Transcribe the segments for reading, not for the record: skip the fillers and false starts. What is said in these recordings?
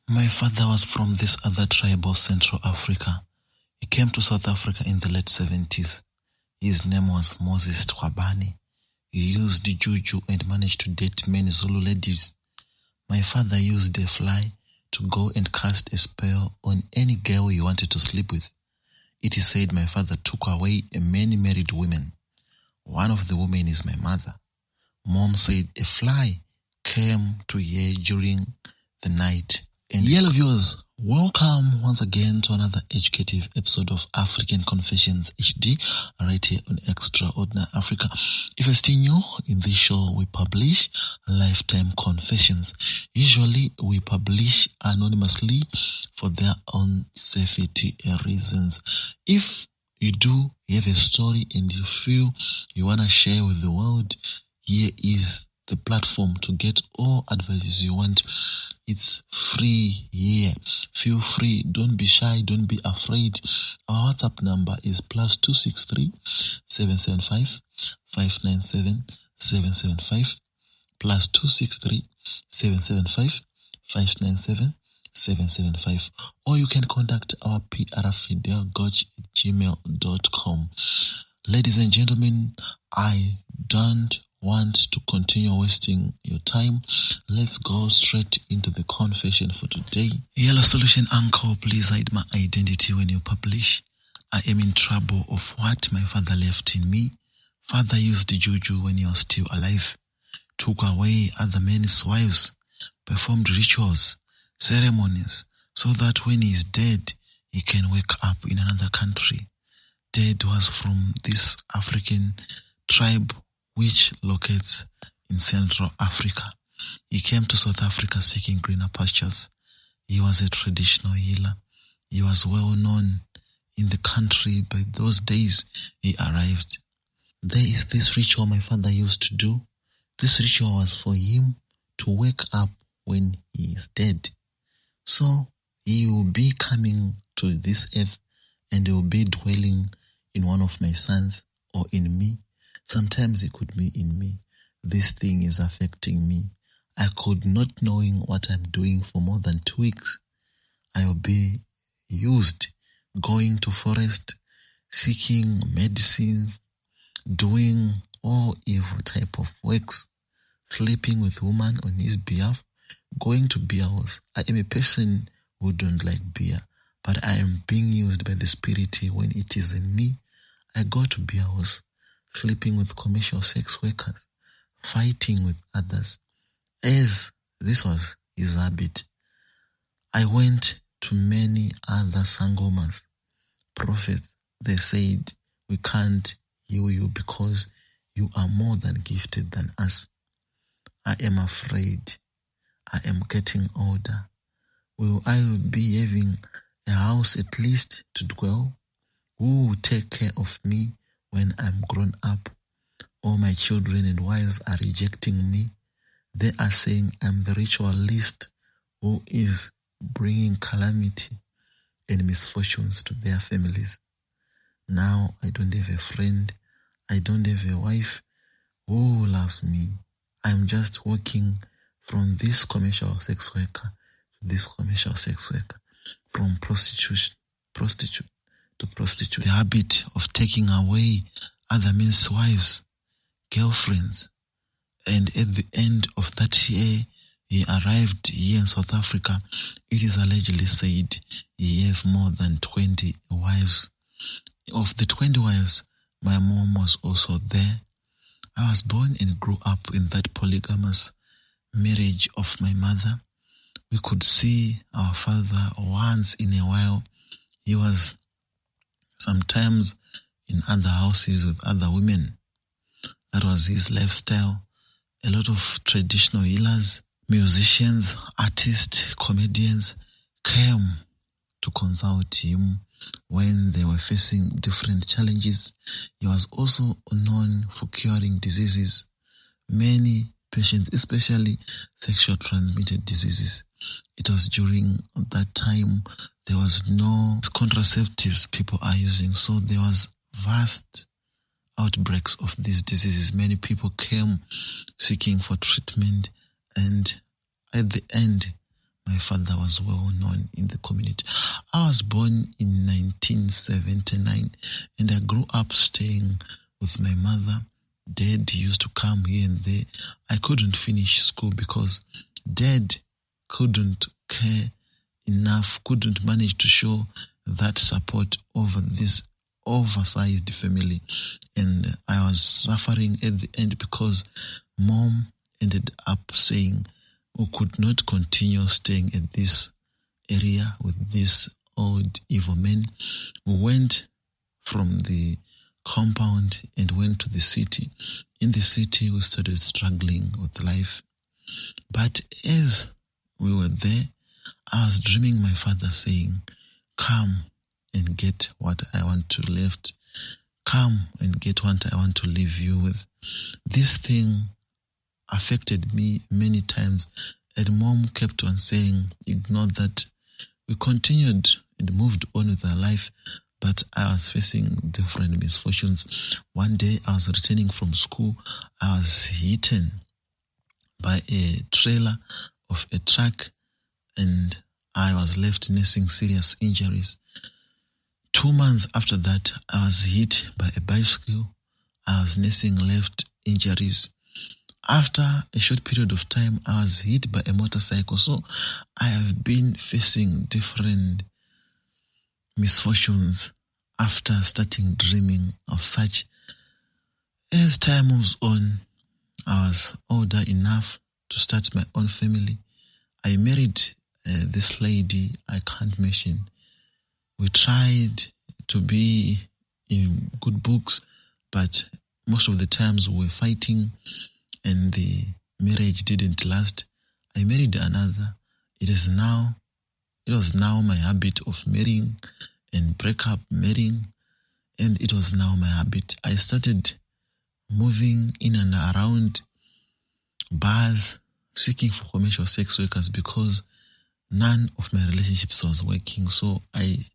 My father was from this other tribe of Central Africa. He came to South Africa in the late 70s. His name was Moses Twabani. He used juju and managed to date many Zulu ladies. My father used a fly to go and cast a spell on any girl he wanted to sleep with. It is said my father took away many married women. One of the women is my mother. Mom said a fly came to her during the night. And yellow viewers, welcome once again to another educative episode of African Confessions HD, right here on Extraordinary Africa. If you're still new, in this show we publish lifetime confessions. Usually we publish anonymously for their own safety reasons. If you do have a story and you feel you want to share with the world, here is the platform to get all advice you want. It's free here. Feel free. Don't be shy. Don't be afraid. Our WhatsApp number is +263 775 597 775 +263 775 597 775, or you can contact our prfidelgoch@gmail.com. Ladies and gentlemen, I don't want to continue wasting your time. Let's go straight into the confession for today. Yellow Solution Uncle, please hide my identity when you publish. I am in trouble of what my father left in me. Father used juju when he was still alive, took away other men's wives, performed rituals, ceremonies, so that when he is dead, he can wake up in another country. Dad was from this African tribe which locates in Central Africa. He came to South Africa seeking greener pastures. He was a traditional healer. He was well known in the country by those days he arrived. There is this ritual my father used to do. This ritual was for him to wake up when he is dead. So he will be coming to this earth and he will be dwelling in one of my sons or in me. Sometimes it could be in me. This thing is affecting me. I could not knowing what I'm doing for more than 2 weeks. I will be used going to forest, seeking medicines, doing all evil type of works, sleeping with women on his behalf, going to beer house. I am a person who don't like beer, but I am being used by the spirit when it is in me. I go to beer house, sleeping with commercial sex workers, fighting with others, as this was his habit. I went to many other sangomas, prophets. They said, we can't heal you because you are more than gifted than us. I am afraid. I am getting older. Will I be having a house at least to dwell? Who will take care of me when I'm grown up? All my children and wives are rejecting me. They are saying I'm the ritualist who is bringing calamity and misfortunes to their families. Now I don't have a friend. I don't have a wife who loves me. I'm just walking from this commercial sex worker to this commercial sex worker, from prostitute to prostitute. The habit of taking away other men's wives, girlfriends, and at the end of that year, he arrived here in South Africa. It is allegedly said he have more than 20 wives. Of the 20 wives, my mom was also there. I was born and grew up in that polygamous marriage of my mother. We could see our father once in a while. He was sometimes in other houses with other women. That was his lifestyle. A lot of traditional healers, musicians, artists, comedians came to consult him when they were facing different challenges. He was also known for curing diseases. Many patients, especially sexual transmitted diseases. It was during that time there was no contraceptives people are using, so there was vast outbreaks of these diseases. Many people came seeking for treatment, and at the end, My father was well known in the community. I was born in 1979 and I grew up staying with my mother. Dad used to come here and there. I couldn't finish school because Dad couldn't care enough, couldn't manage to show that support over this oversized family. And I was suffering at the end because Mom ended up saying we could not continue staying at this area with this old evil man. We went from the compound and went to the city. In the city, we started struggling with life. But as we were there, I was dreaming my father saying, come and get what I want to left. Come and get what I want to leave you with. This thing affected me many times, and Mom kept on saying, ignore that. We continued and moved on with our life, but I was facing different misfortunes. One day I was returning from school. I was hit by a trailer of a truck and I was left nursing serious injuries. 2 months after that, I was hit by a bicycle. I was nursing left injuries. After a short period of time, I was hit by a motorcycle. So I have been facing different misfortunes after starting dreaming of such. As time moves on, I was older enough to start my own family. I married this lady I can't mention. We tried to be in good books, but most of the times we were fighting and the marriage didn't last. I married another. It was now my habit of marrying and break up, marrying, and it was now my habit. I started moving in and around bars, seeking for commercial sex workers because none of my relationships was working. So I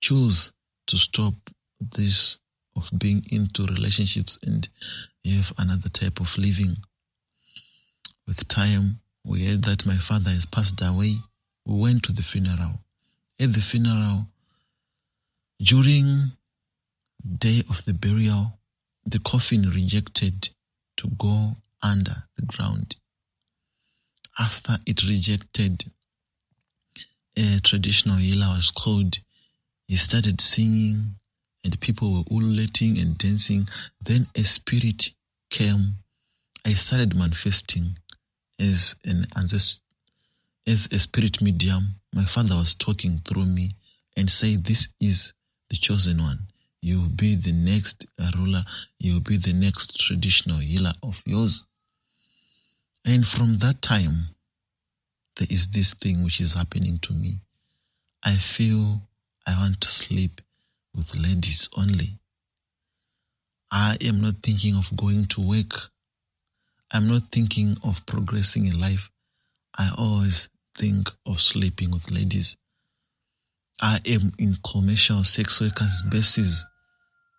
chose to stop this of being into relationships and have another type of living. With time, we heard that my father has passed away. We went to the funeral. At the funeral, during day of the burial, the coffin rejected to go under the ground. After it rejected, a traditional healer was called. He started singing and people were ululating and dancing. Then a spirit came. I started manifesting as a spirit medium. My father was talking through me and said, this is the chosen one. You will be the next ruler. You will be the next traditional healer of yours. And from that time, there is this thing which is happening to me. I feel I want to sleep with ladies only. I am not thinking of going to work. I'm not thinking of progressing in life. I always think of sleeping with ladies. I am in commercial sex workers' bases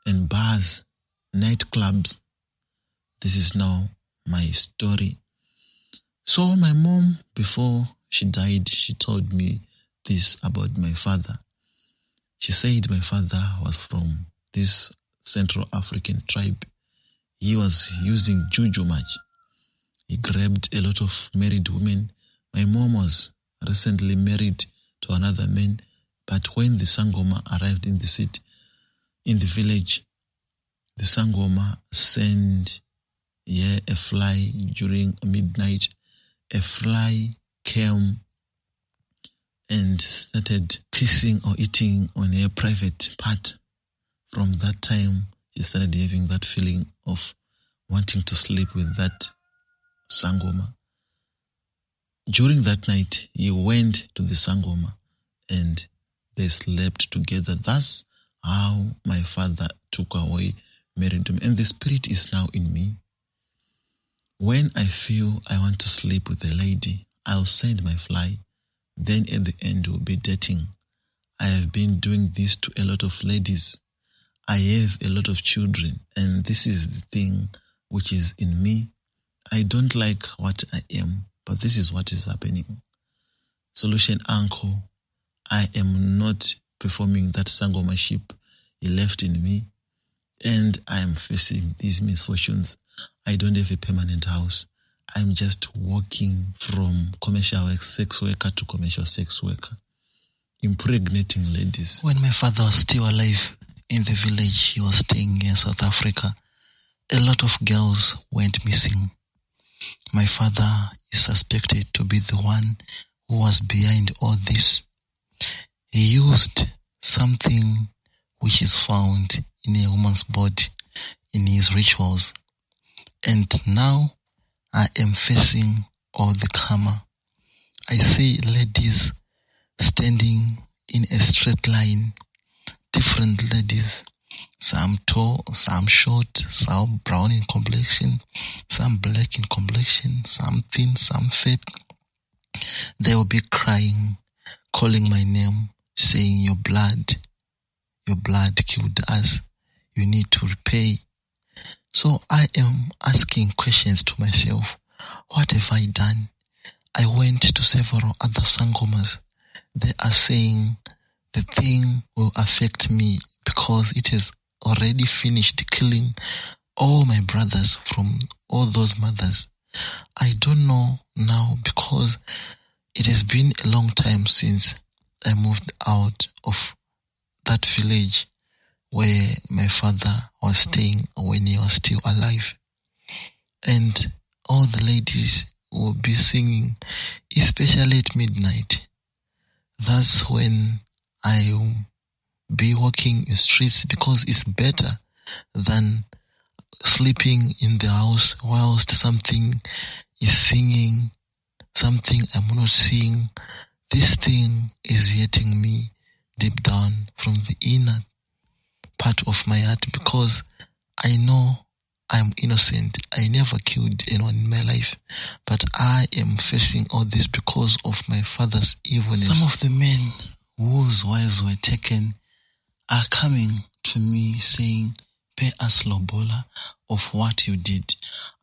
and bars, nightclubs. This is now my story. So my mom, before she died, she told me this about my father. She said my father was from this Central African tribe. He was using juju much. He grabbed a lot of married women. My mom was recently married to another man, but when the Sangoma arrived in the city, in the village, the Sangoma sent a fly during midnight. A fly came and started kissing or eating on a private part. From that time, he started having that feeling of wanting to sleep with that Sangoma. During that night, he went to the Sangoma and they slept together. That's how my father took away married me. And the spirit is now in me. When I feel I want to sleep with a lady, I'll send my fly. Then at the end, we'll be dating. I have been doing this to a lot of ladies. I have a lot of children, and this is the thing which is in me. I don't like what I am, but this is what is happening. Solution uncle, I am not performing that sangomanship he left in me, and I am facing these misfortunes. I don't have a permanent house. I'm just walking from commercial sex worker to commercial sex worker, impregnating ladies. When my father was still alive in the village he was staying in South Africa, a lot of girls went missing. My father is suspected to be the one who was behind all this. He used something which is found in a woman's body in his rituals. And now I am facing all the karma. I see ladies standing in a straight line, different ladies, some tall, some short, some brown in complexion, some black in complexion, some thin, some fat. They will be crying, calling my name, saying, your blood killed us. You need to repay. So I am asking questions to myself. What have I done? I went to several other sangomas. They are saying the thing will affect me because it has already finished killing all my brothers from all those mothers. I don't know now because it has been a long time since I moved out of that village where my father was staying when he was still alive. And all the ladies will be singing, especially at midnight. That's when I will be walking in streets because it's better than sleeping in the house whilst something is singing, something I'm not seeing. This thing is hitting me deep down from the inner part of my heart because I know I'm innocent. I never killed anyone in my life, but I am facing all this because of my father's evilness. Some of the men whose wives were taken are coming to me saying, pay us lobola of what you did.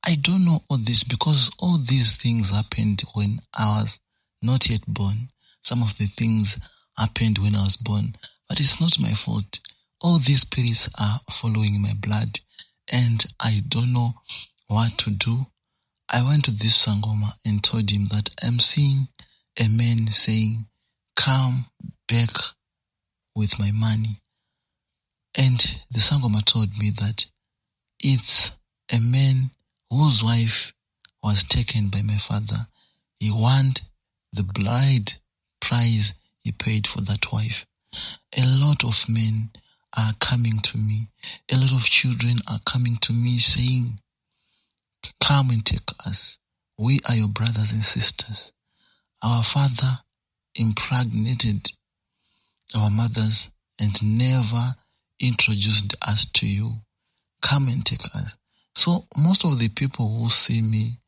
I don't know all this because all these things happened when I was not yet born. Some of the things happened when I was born, but it's not my fault. All these spirits are following my blood and I don't know what to do. I went to this sangoma and told him that I'm seeing a man saying, come back with my money. And the sangoma told me that it's a man whose wife was taken by my father. He wanted the bride price he paid for that wife. A lot of men are coming to me. A lot of children are coming to me saying, come and take us. We are your brothers and sisters. Our father impregnated our mothers and never introduced us to you. Come and take us. So most of the people who see me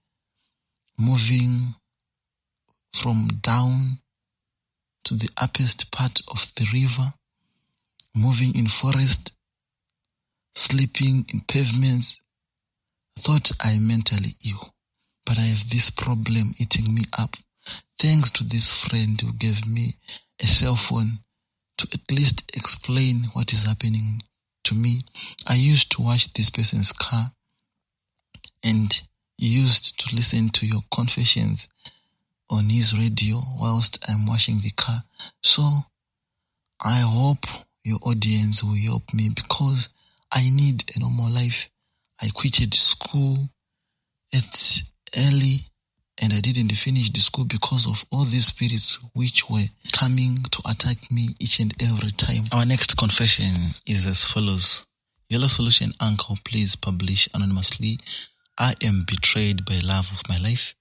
moving from down to the uppest part of the river, moving in forest, sleeping in pavements, thought I'm mentally ill. But I have this problem eating me up. Thanks to this friend who gave me a cell phone to at least explain what is happening to me. I used to watch this person's car and used to listen to your confessions on his radio whilst I'm washing the car. So I hope your audience will help me because I need a normal life. I quitted school at early and I didn't finish the school because of all these spirits which were coming to attack me each and every time. Our next confession is as follows. Yellow Solution Uncle, please publish anonymously. I am betrayed by love of my life.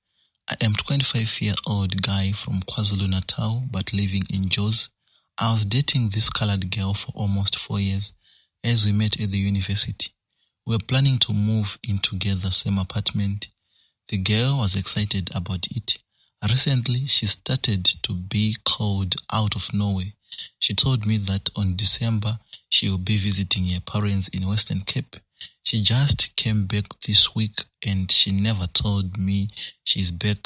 I am 25-year-old guy from KwaZulu-Natal but living in Jos. I was dating this colored girl for almost 4 years as we met at the university. We were planning to move in together, same apartment. The girl was excited about it. Recently, she started to be called out of nowhere. She told me that on December, she will be visiting her parents in Western Cape. She just came back this week and she never told me she's back.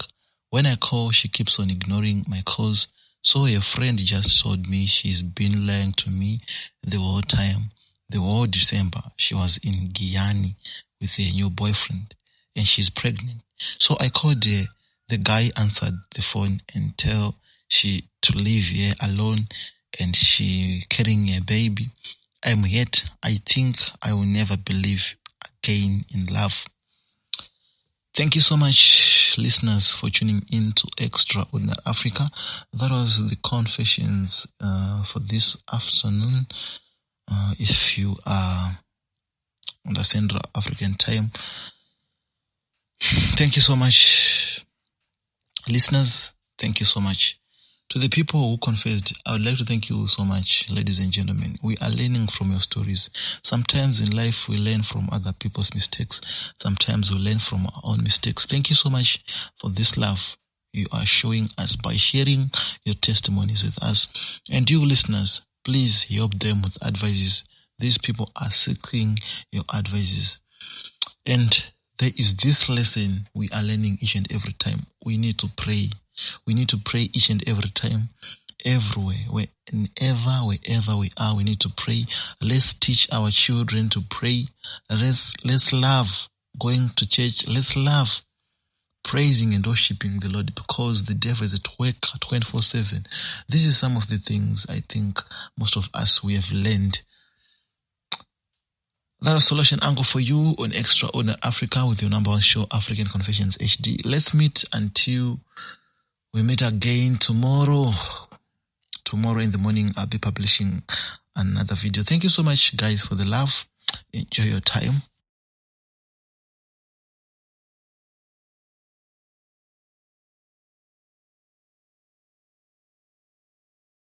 When I call, she keeps on ignoring my calls. So a friend just told me she's been lying to me the whole time. The whole December, she was in Guyana with a new boyfriend and she's pregnant. So I called her. The guy answered the phone and tell she to leave here alone and she carrying a baby. I'm yet. I think I will never believe again in love. Thank you so much, listeners, for tuning in to Extraordinary Africa. That was the confessions for this afternoon. If you are on the Central African time, thank you so much, listeners. Thank you so much. To the people who confessed, I would like to thank you so much, ladies and gentlemen. We are learning from your stories. Sometimes in life we learn from other people's mistakes. Sometimes we learn from our own mistakes. Thank you so much for this love you are showing us by sharing your testimonies with us. And you listeners, please help them with advices. These people are seeking your advices. And there is this lesson we are learning each and every time. We need to pray. We need to pray each and every time, everywhere, wherever we are, we need to pray. Let's teach our children to pray. Let's love going to church. Let's love praising and worshiping the Lord, because the devil is at work 24/7. This is some of the things I think most of us we have learned. That is Solution Angle for you on Extraordinary Africa with your number one show, African Confessions HD. Let's meet until we meet again tomorrow. Tomorrow in the morning, I'll be publishing another video. Thank you so much, guys, for the love. Enjoy your time.